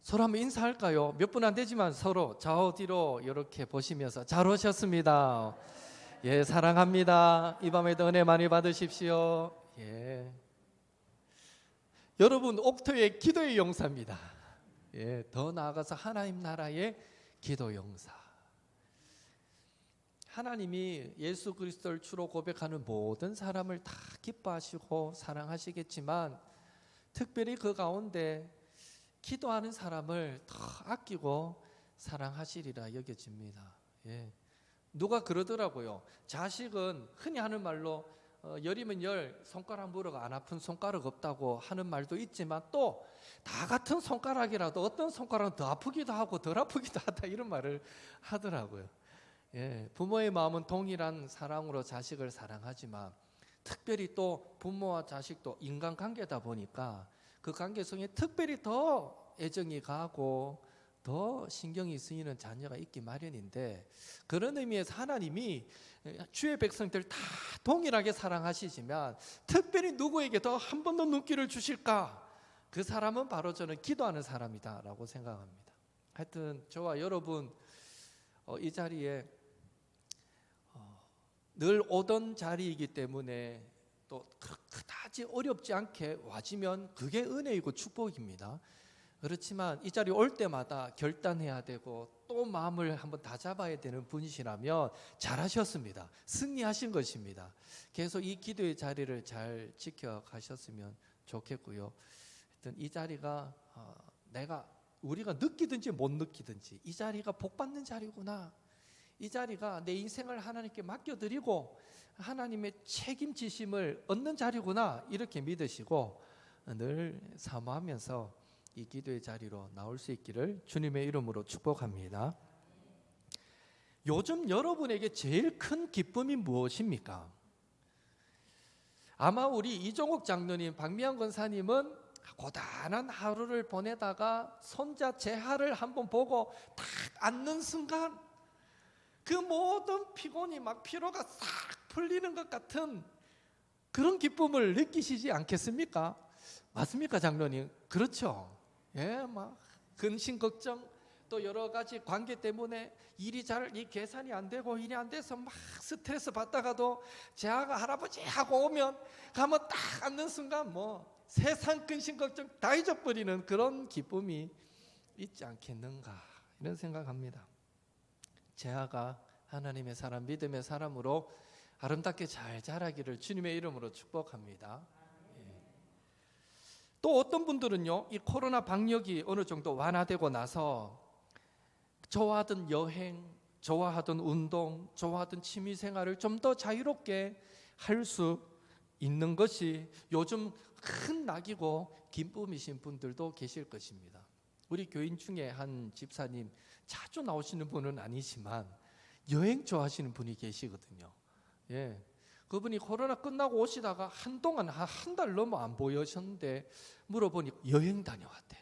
서로 한번 인사할까요? 몇 분 안 되지만 서로 좌우 뒤로 이렇게 보시면서 잘 오셨습니다. 예, 사랑합니다. 이 밤에도 은혜 많이 받으십시오. 예. 여러분, 옥토의 기도의 용사입니다. 예, 더 나아가서 하나님 나라의 기도 용사. 하나님이 예수 그리스도를 주로 고백하는 모든 사람을 다 기뻐하시고 사랑하시겠지만 특별히 그 가운데 기도하는 사람을 더 아끼고 사랑하시리라 여겨집니다. 예. 누가 그러더라고요. 자식은 흔히 하는 말로 열이면 열, 손가락 물어가 안 아픈 손가락 없다고 하는 말도 있지만 또 다 같은 손가락이라도 어떤 손가락은 더 아프기도 하고 덜 아프기도 하다 이런 말을 하더라고요. 예. 부모의 마음은 동일한 사랑으로 자식을 사랑하지만 특별히 또 부모와 자식도 인간관계다 보니까 그 관계성에 특별히 더 애정이 가고 더 신경이 쓰이는 자녀가 있기 마련인데, 그런 의미에서 하나님이 주의 백성들 다 동일하게 사랑하시지만 특별히 누구에게 더 한 번 더 눈길을 주실까? 그 사람은 바로 저는 기도하는 사람이다 라고 생각합니다. 하여튼 저와 여러분 이 자리에 늘 오던 자리이기 때문에 또 그다지 어렵지 않게 와지면 그게 은혜이고 축복입니다. 그렇지만 이 자리 올 때마다 결단해야 되고 또 마음을 한번 다잡아야 되는 분이시라면 잘하셨습니다. 승리하신 것입니다. 계속 이 기도의 자리를 잘 지켜가셨으면 좋겠고요. 하여튼 이 자리가 우리가 느끼든지 못 느끼든지 이 자리가 복받는 자리구나, 이 자리가 내 인생을 하나님께 맡겨드리고 하나님의 책임지심을 얻는 자리구나, 이렇게 믿으시고 늘 사모하면서 이 기도의 자리로 나올 수 있기를 주님의 이름으로 축복합니다. 요즘 여러분에게 제일 큰 기쁨이 무엇입니까? 아마 우리 이종욱 장로님, 박미양 권사님은 고단한 하루를 보내다가 손자 재하를 한번 보고 딱 앉는 순간 그 모든 피곤이 막 피로가 싹 풀리는 것 같은 그런 기쁨을 느끼시지 않겠습니까? 맞습니까, 장로님? 그렇죠. 예, 막 근심 걱정 또 여러 가지 관계 때문에 이 계산이 안 되고 일이 안 돼서 막 스트레스 받다가도 제아가 할아버지 하고 오면 가면 딱 앉는 순간 뭐 세상 근심 걱정 다 잊어버리는 그런 기쁨이 있지 않겠는가, 이런 생각합니다. 제아가 하나님의 사람, 믿음의 사람으로 아름답게 잘 자라기를 주님의 이름으로 축복합니다. 또 어떤 분들은요, 이 코로나 방역이 어느 정도 완화되고 나서 좋아하던 여행, 좋아하던 운동, 좋아하던 취미 생활을 좀 더 자유롭게 할 수 있는 것이 요즘 큰 낙이고 기쁨이신 분들도 계실 것입니다. 우리 교인 중에 한 집사님, 자주 나오시는 분은 아니지만 여행 좋아하시는 분이 계시거든요. 예. 그분이 코로나 끝나고 오시다가 한동안 한 달 넘어 안 보이셨는데 물어보니 여행 다녀왔대요.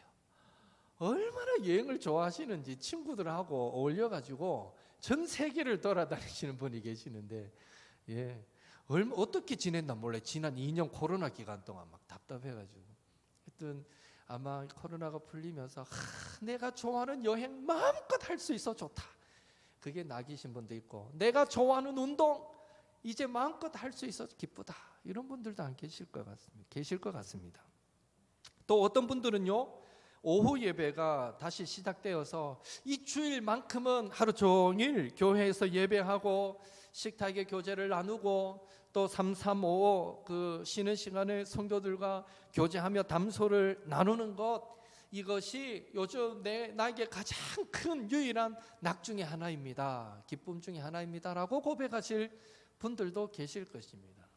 얼마나 여행을 좋아하시는지 친구들하고 어울려가지고 전 세계를 돌아다니시는 분이 계시는데, 예, 어떻게 지냈나 몰라요. 지난 2년 코로나 기간 동안 막 답답해가지고. 하여튼 아마 코로나가 풀리면서 내가 좋아하는 여행 마음껏 할 수 있어 좋다, 그게 낙이신 분도 있고, 내가 좋아하는 운동 이제 마음껏 할 수 있어서 기쁘다, 이런 분들도 안 계실 것 같습니다. 또 어떤 분들은요, 오후 예배가 다시 시작되어서 이 주일만큼은 하루 종일 교회에서 예배하고 식탁에 교제를 나누고 또 335 그 쉬는 시간에 성도들과 교제하며 담소를 나누는 것, 이것이 요즘 나에게 가장 큰 유일한 낙 중에 하나입니다, 기쁨 중에 하나입니다라고 고백하실 분들도 계실 것입니다.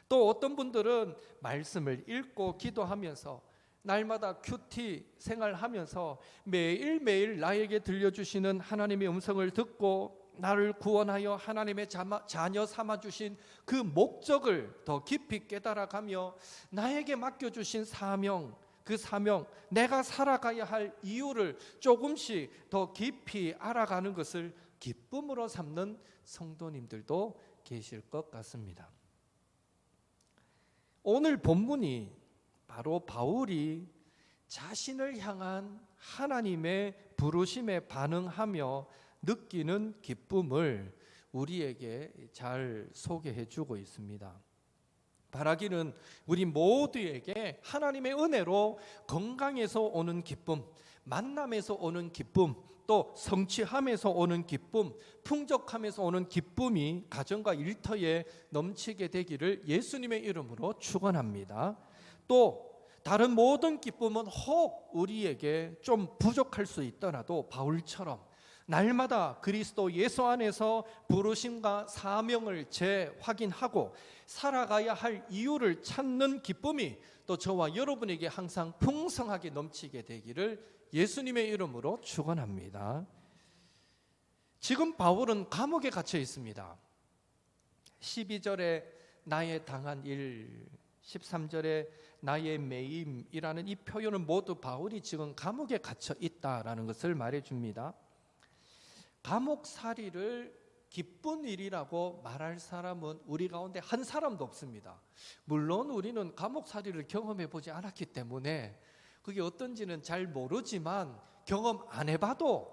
또 어떤 분들은 말씀을 읽고 기도하면서 날마다 큐티 생활하면서 매일매일 나에게 들려주시는 하나님의 음성을 듣고 나를 구원하여 하나님의 자녀 삼아주신 그 목적을 더 깊이 깨달아가며 나에게 맡겨주신 사명, 그 사명, 내가 살아가야 할 이유를 조금씩 더 깊이 알아가는 것을 기쁨으로 삼는 성도님들도 계실 것 같습니다. 오늘 본문이 바로 바울이 자신을 향한 하나님의 부르심에 반응하며 느끼는 기쁨을 우리에게 잘 소개해 주고 있습니다. 바라기는 우리 모두에게 하나님의 은혜로 건강에서 오는 기쁨, 만남에서 오는 기쁨, 또 성취함에서 오는 기쁨, 풍족함에서 오는 기쁨이 가정과 일터에 넘치게 되기를 예수님의 이름으로 축원합니다. 또 다른 모든 기쁨은 혹 우리에게 좀 부족할 수 있더라도 바울처럼 날마다 그리스도 예수 안에서 부르심과 사명을 재확인하고 살아가야 할 이유를 찾는 기쁨이 또 저와 여러분에게 항상 풍성하게 넘치게 되기를 예수님의 이름으로 축원합니다. 지금 바울은 감옥에 갇혀 있습니다. 12절에 나의 당한 일, 13절에 나의 매임이라는 이 표현은 모두 바울이 지금 감옥에 갇혀 있다라는 것을 말해줍니다. 감옥살이를 기쁜 일이라고 말할 사람은 우리 가운데 한 사람도 없습니다. 물론 우리는 감옥살이를 경험해 보지 않았기 때문에 그게 어떤지는 잘 모르지만 경험 안 해봐도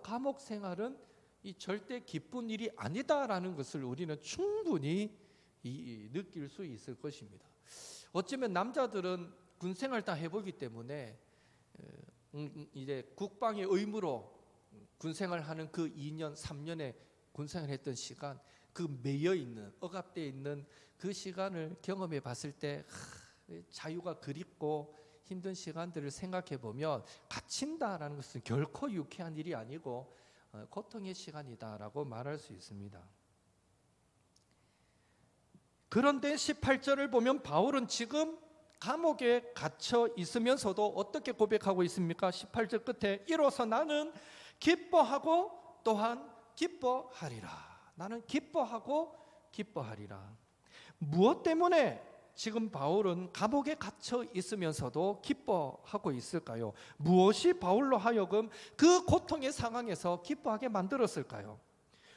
감옥 생활은 이 절대 기쁜 일이 아니다라는 것을 우리는 충분히 느낄 수 있을 것입니다. 어쩌면 남자들은 군 생활 다 해보기 때문에 이제 국방의 의무로 군 생활하는 그 2년, 3년에 군 생활했던 시간, 그 매여 있는, 억압되어 있는 그 시간을 경험해 봤을 때 자유가 그립고 힘든 시간들을 생각해 보면 갇힌다라는 것은 결코 유쾌한 일이 아니고 고통의 시간이다라고 말할 수 있습니다. 그런데 18절을 보면 바울은 지금 감옥에 갇혀 있으면서도 어떻게 고백하고 있습니까? 18절 끝에 이로써 나는 기뻐하고 또한 기뻐하리라. 나는 기뻐하고 기뻐하리라. 무엇 때문에 지금 바울은 감옥에 갇혀 있으면서도 기뻐하고 있을까요? 무엇이 바울로 하여금 그 고통의 상황에서 기뻐하게 만들었을까요?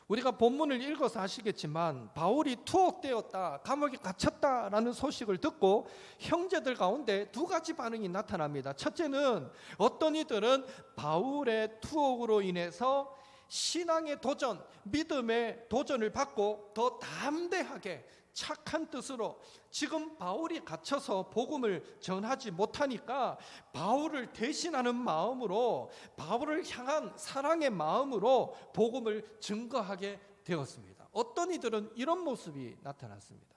우리가 본문을 읽어서 아시겠지만 바울이 투옥되었다, 감옥에 갇혔다라는 소식을 듣고 형제들 가운데 두 가지 반응이 나타납니다. 첫째는 어떤 이들은 바울의 투옥으로 인해서 신앙의 도전, 믿음의 도전을 받고 더 담대하게 착한 뜻으로 지금 바울이 갇혀서 복음을 전하지 못하니까 바울을 대신하는 마음으로, 바울을 향한 사랑의 마음으로 복음을 증거하게 되었습니다. 어떤 이들은 이런 모습이 나타났습니다.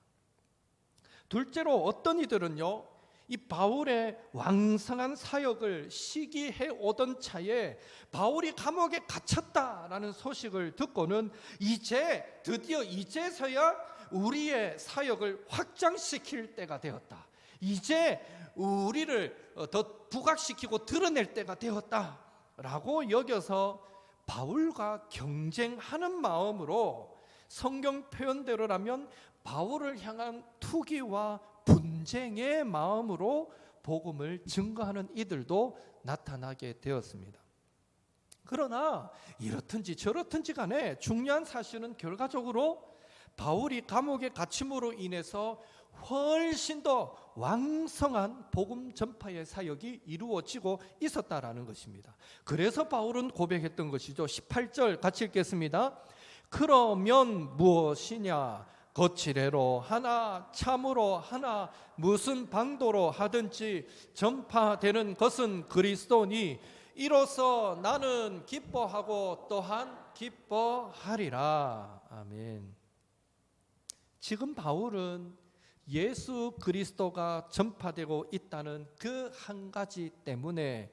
둘째로 어떤 이들은요, 이 바울의 왕성한 사역을 시기해 오던 차에 바울이 감옥에 갇혔다라는 소식을 듣고는 드디어 이제서야 우리의 사역을 확장시킬 때가 되었다. 이제 우리를 더 부각시키고 드러낼 때가 되었다라고 여겨서 바울과 경쟁하는 마음으로 성경 표현대로라면 바울을 향한 투기와 분쟁의 마음으로 복음을 증거하는 이들도 나타나게 되었습니다. 그러나 이렇든지 저렇든지 간에 중요한 사실은 결과적으로 바울이 감옥에 갇힘으로 인해서 훨씬 더 왕성한 복음 전파의 사역이 이루어지고 있었다라는 것입니다. 그래서 바울은 고백했던 것이죠. 18절 같이 읽겠습니다. 그러면 무엇이냐? 거칠애로 하나 참으로 하나 무슨 방도로 하든지 전파되는 것은 그리스도니 이로써 나는 기뻐하고 또한 기뻐하리라. 아멘. 지금 바울은 예수 그리스도가 전파되고 있다는 그 한 가지 때문에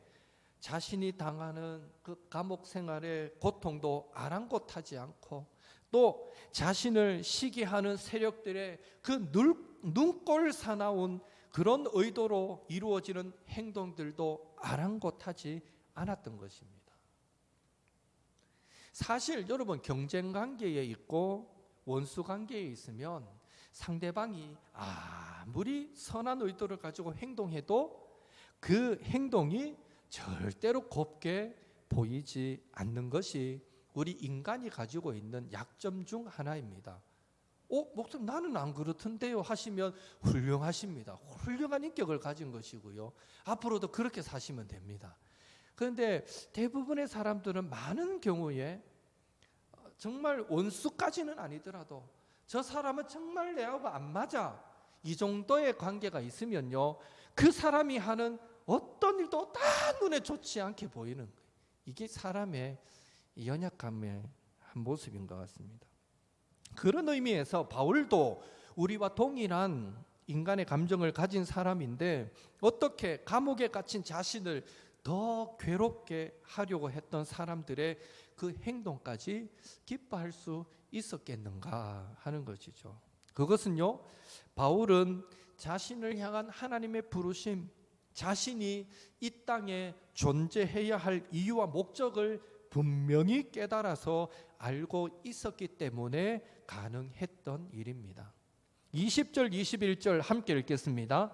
자신이 당하는 그 감옥 생활의 고통도 아랑곳하지 않고 또 자신을 시기하는 세력들의 그 눈꼴 사나운 그런 의도로 이루어지는 행동들도 아랑곳하지 않았던 것입니다. 사실 여러분 경쟁 관계에 있고 원수 관계에 있으면 상대방이 아무리 선한 의도를 가지고 행동해도 그 행동이 절대로 곱게 보이지 않는 것이 우리 인간이 가지고 있는 약점 중 하나입니다. 목사님 나는 안 그렇던데요 하시면 훌륭하십니다. 훌륭한 인격을 가진 것이고요. 앞으로도 그렇게 사시면 됩니다. 그런데 대부분의 사람들은 많은 경우에 정말 원수까지는 아니더라도 저 사람은 정말 내하고 안 맞아, 이 정도의 관계가 있으면요, 그 사람이 하는 어떤 일도 다 눈에 좋지 않게 보이는 거예요. 이게 사람의 연약함의 한 모습인 것 같습니다. 그런 의미에서 바울도 우리와 동일한 인간의 감정을 가진 사람인데 어떻게 감옥에 갇힌 자신을 더 괴롭게 하려고 했던 사람들의 그 행동까지 기뻐할 수 있었겠는가 하는 것이죠. 그것은요, 바울은 자신을 향한 하나님의 부르심, 자신이 이 땅에 존재해야 할 이유와 목적을 분명히 깨달아서 알고 있었기 때문에 가능했던 일입니다. 20절 21절 함께 읽겠습니다.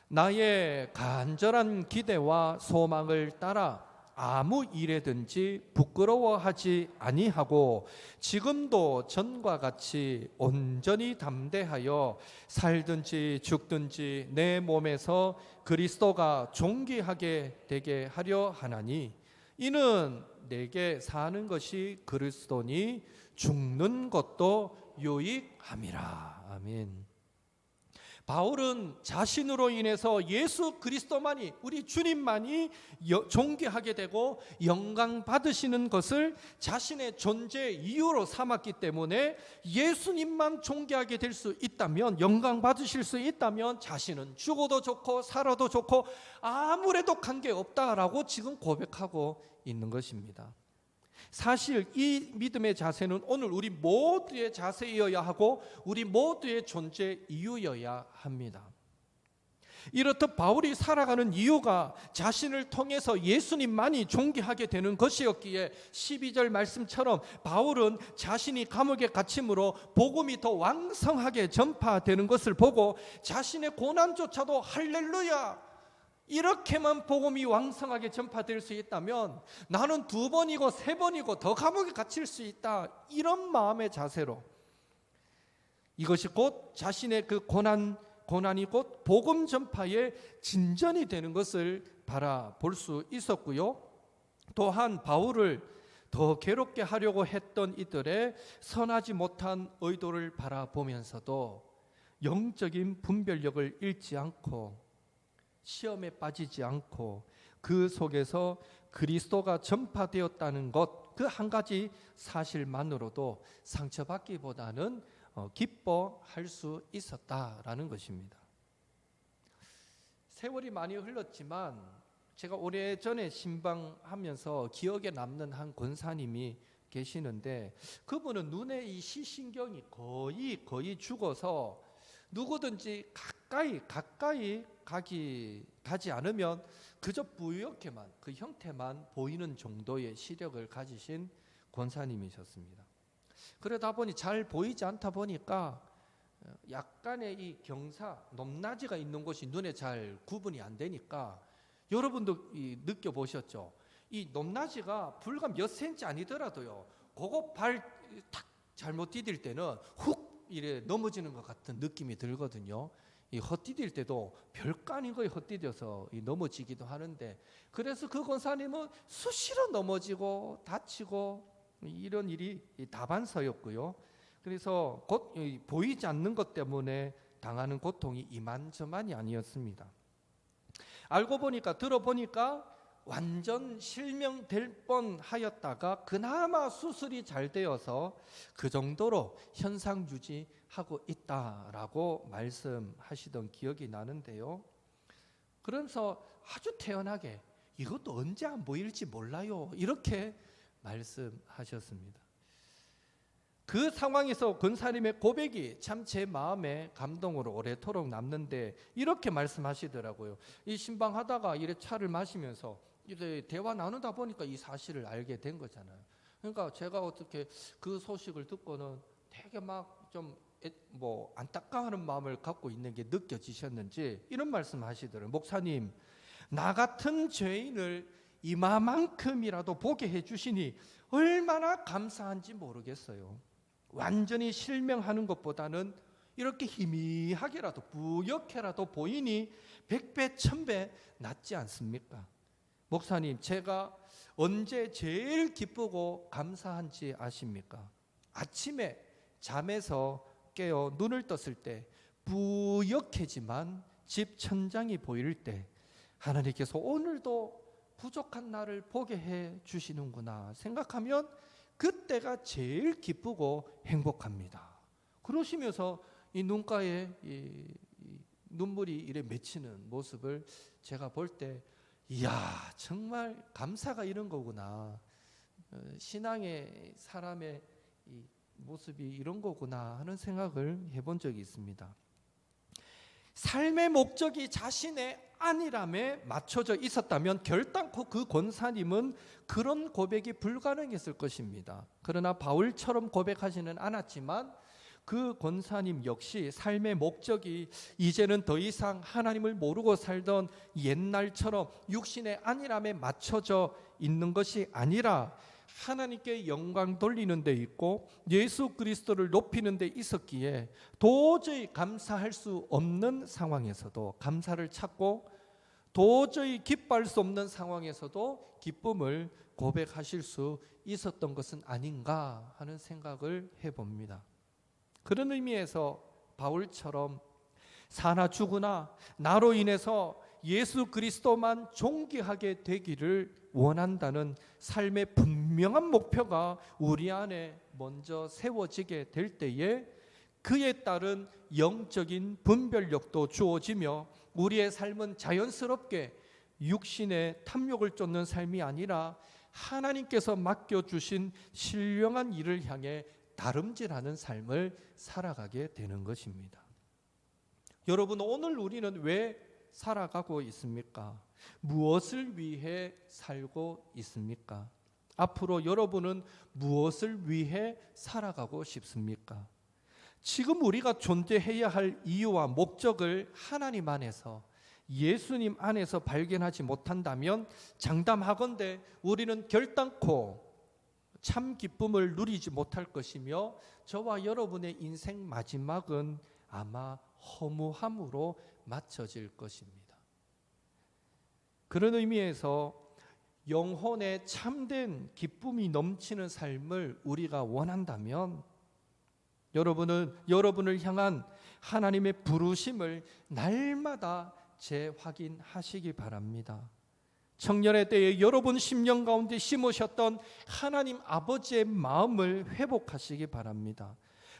나의 간절한 기대와 소망을 따라 아무 일에든지 부끄러워하지 아니하고 지금도 전과 같이 온전히 담대하여 살든지 죽든지 내 몸에서 그리스도가 존귀하게 되게 하려 하나니 이는 내게 사는 것이 그리스도니 죽는 것도 유익함이라. 아멘. 바울은 자신으로 인해서 예수 그리스도만이, 우리 주님만이 존귀하게 되고 영광 받으시는 것을 자신의 존재 이유로 삼았기 때문에 예수님만 존귀하게 될 수 있다면, 영광 받으실 수 있다면 자신은 죽어도 좋고 살아도 좋고 아무래도 관계없다라고 지금 고백하고 있는 것입니다. 사실 이 믿음의 자세는 오늘 우리 모두의 자세여야 하고 우리 모두의 존재 이유여야 합니다. 이렇듯 바울이 살아가는 이유가 자신을 통해서 예수님만이 존귀하게 되는 것이었기에 12절 말씀처럼 바울은 자신이 감옥에 갇힘으로 복음이 더 왕성하게 전파되는 것을 보고 자신의 고난조차도 할렐루야, 이렇게만 복음이 왕성하게 전파될 수 있다면 나는 2번이고 3번이고 더 감옥에 갇힐 수 있다, 이런 마음의 자세로 이것이 곧 자신의 그 고난이 곧 복음 전파의 진전이 되는 것을 바라볼 수 있었고요. 또한 바울을 더 괴롭게 하려고 했던 이들의 선하지 못한 의도를 바라보면서도 영적인 분별력을 잃지 않고 시험에 빠지지 않고 그 속에서 그리스도가 전파되었다는 것, 그 한 가지 사실만으로도 상처받기보다는 기뻐할 수 있었다라는 것입니다. 세월이 많이 흘렀지만 제가 오래전에 신방하면서 기억에 남는 한 권사님이 계시는데 그분은 눈에 이 시신경이 거의 죽어서 누구든지 가까이 가지 않으면 그저 뿌옇게만, 그 형태만 보이는 정도의 시력을 가지신 권사님이셨습니다. 그러다 보니 잘 보이지 않다 보니까 약간의 이 경사, 높낮이가 있는 곳이 눈에 잘 구분이 안 되니까 여러분도 느껴보셨죠? 이 높낮이가 불과 몇 센치 아니더라도요, 그거 발 탁 잘못 디딜 때는 훅 이래 넘어지는 것 같은 느낌이 들거든요. 이 헛디딜 때도 별거 아닌 거에 헛디뎌서 넘어지기도 하는데, 그래서 그 권사님은 수시로 넘어지고 다치고 이런 일이 다반사였고요. 그래서 보이지 않는 것 때문에 당하는 고통이 이만저만이 아니었습니다. 알고 보니까, 들어보니까 완전 실명될 뻔하였다가 그나마 수술이 잘 되어서 그 정도로 현상 유지하고 있다라고 말씀하시던 기억이 나는데요. 그러면서 아주 태연하게 이것도 언제 안 보일지 몰라요, 이렇게 말씀하셨습니다. 그 상황에서 권사님의 고백이 참 제 마음에 감동으로 오래도록 남는데 이렇게 말씀하시더라고요. 이 신방하다가 이래 차를 마시면서 이래 대화 나누다 보니까 이 사실을 알게 된 거잖아요. 그러니까 제가 어떻게 그 소식을 듣고는 되게 막 좀 안타까워하는 마음을 갖고 있는 게 느껴지셨는지 이런 말씀하시더라고요. 목사님, 나 같은 죄인을 이마만큼이라도 보게 해주시니 얼마나 감사한지 모르겠어요. 완전히 실명하는 것보다는 이렇게 희미하게라도 뿌옇게라도 보이니 100배 1000배 낫지 않습니까? 목사님, 제가 언제 제일 기쁘고 감사한지 아십니까? 아침에 잠에서 깨어 눈을 떴을 때 뿌옇게지만 집 천장이 보일 때 하나님께서 오늘도 부족한 나를 보게 해 주시는구나 생각하면 그때가 제일 기쁘고 행복합니다. 그러시면서 이 눈가에 이 눈물이 이래 맺히는 모습을 제가 볼 때 이야, 정말 감사가 이런 거구나. 신앙의 사람의 이 모습이 이런 거구나 하는 생각을 해본 적이 있습니다. 삶의 목적이 자신의 안일함에 맞춰져 있었다면 결단코 그 권사님은 그런 고백이 불가능했을 것입니다. 그러나 바울처럼 고백하지는 않았지만 그 권사님 역시 삶의 목적이 이제는 더 이상 하나님을 모르고 살던 옛날처럼 육신의 안일함에 맞춰져 있는 것이 아니라 하나님께 영광 돌리는 데 있고 예수 그리스도를 높이는 데 있었기에 도저히 감사할 수 없는 상황에서도 감사를 찾고 도저히 기뻐할 수 없는 상황에서도 기쁨을 고백하실 수 있었던 것은 아닌가 하는 생각을 해봅니다. 그런 의미에서 바울처럼 사나 죽으나 나로 인해서 예수 그리스도만 존귀하게 되기를 원한다는 삶의 분명한 목표가 우리 안에 먼저 세워지게 될 때에 그에 따른 영적인 분별력도 주어지며 우리의 삶은 자연스럽게 육신의 탐욕을 쫓는 삶이 아니라 하나님께서 맡겨주신 신령한 일을 향해 다름질하는 삶을 살아가게 되는 것입니다. 여러분, 오늘 우리는 왜 살아가고 있습니까? 무엇을 위해 살고 있습니까? 앞으로 여러분은 무엇을 위해 살아가고 싶습니까? 지금 우리가 존재해야 할 이유와 목적을 하나님 안에서 예수님 안에서 발견하지 못한다면 장담하건대 우리는 결단코 참 기쁨을 누리지 못할 것이며 저와 여러분의 인생 마지막은 아마 허무함으로 맞춰질 것입니다. 그런 의미에서 영혼의 참된 기쁨이 넘치는 삶을 우리가 원한다면 여러분을 향한 하나님의 부르심을 날마다 재확인하시기 바랍니다. 청년의 때에 여러분 심령 가운데 심으셨던 하나님 아버지의 마음을 회복하시기 바랍니다.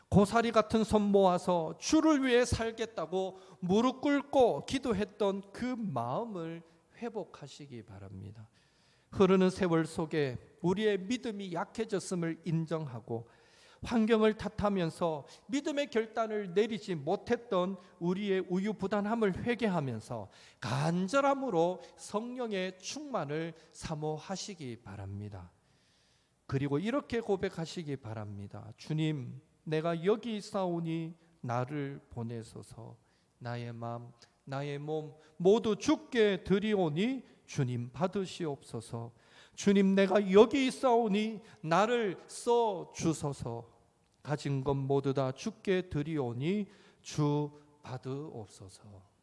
고사리 같은 손 모아서 주를 위해 살겠다고 무릎 꿇고 기도했던 그 마음을 회복하시기 바랍니다. 흐르는 세월 속에 우리의 믿음이 약해졌음을 인정하고 환경을 탓하면서 믿음의 결단을 내리지 못했던 우리의 우유부단함을 회개하면서 간절함으로 성령의 충만을 사모하시기 바랍니다. 그리고 이렇게 고백하시기 바랍니다. 주님, 내가 여기 있사오니 나를 보내소서. 나의 마음, 나의 몸 모두 주께 드리오니 주님 받으시옵소서. 주님, 내가 여기 있사오니 나를 써 주소서. 가진 것 모두 다 주께 드리오니 주 받으옵소서.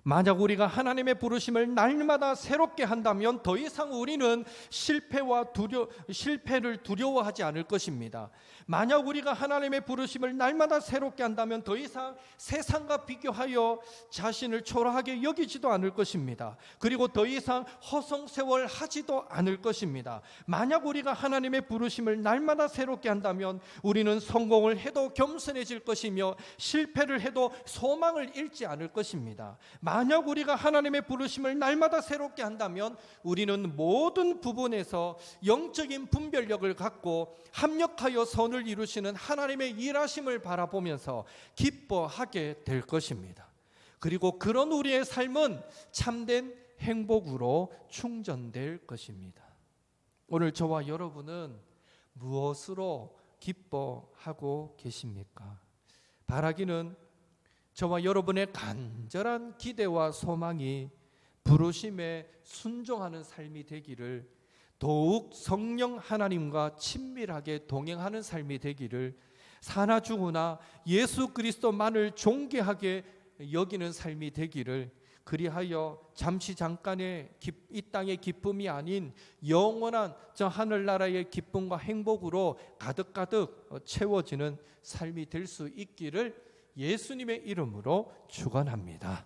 만약 우리가 하나님의 부르심을 날마다 새롭게 한다면 더 이상 우리는 실패를 두려워하지 않을 것입니다. 만약 우리가 하나님의 부르심을 날마다 새롭게 한다면 더 이상 세상과 비교하여 자신을 초라하게 여기지도 않을 것입니다. 그리고 더 이상 허송세월하지도 않을 것입니다. 만약 우리가 하나님의 부르심을 날마다 새롭게 한다면 우리는 성공을 해도 겸손해질 것이며 실패를 해도 소망을 잃지 않을 것입니다. 만약 우리가 하나님의 부르심을 날마다 새롭게 한다면 우리는 모든 부분에서 영적인 분별력을 갖고 합력하여 선을 이루시는 하나님의 일하심을 바라보면서 기뻐하게 될 것입니다. 그리고 그런 우리의 삶은 참된 행복으로 충전될 것입니다. 오늘 저와 여러분은 무엇으로 기뻐하고 계십니까? 바라기는 저와 여러분의 간절한 기대와 소망이 부르심에 순종하는 삶이 되기를 더욱 성령 하나님과 친밀하게 동행하는 삶이 되기를, 사나 죽으나 예수 그리스도만을 존귀하게 여기는 삶이 되기를, 그리하여 잠시 잠깐의 이 땅의 기쁨이 아닌 영원한 저 하늘나라의 기쁨과 행복으로 가득가득 채워지는 삶이 될 수 있기를 예수님의 이름으로 축원합니다.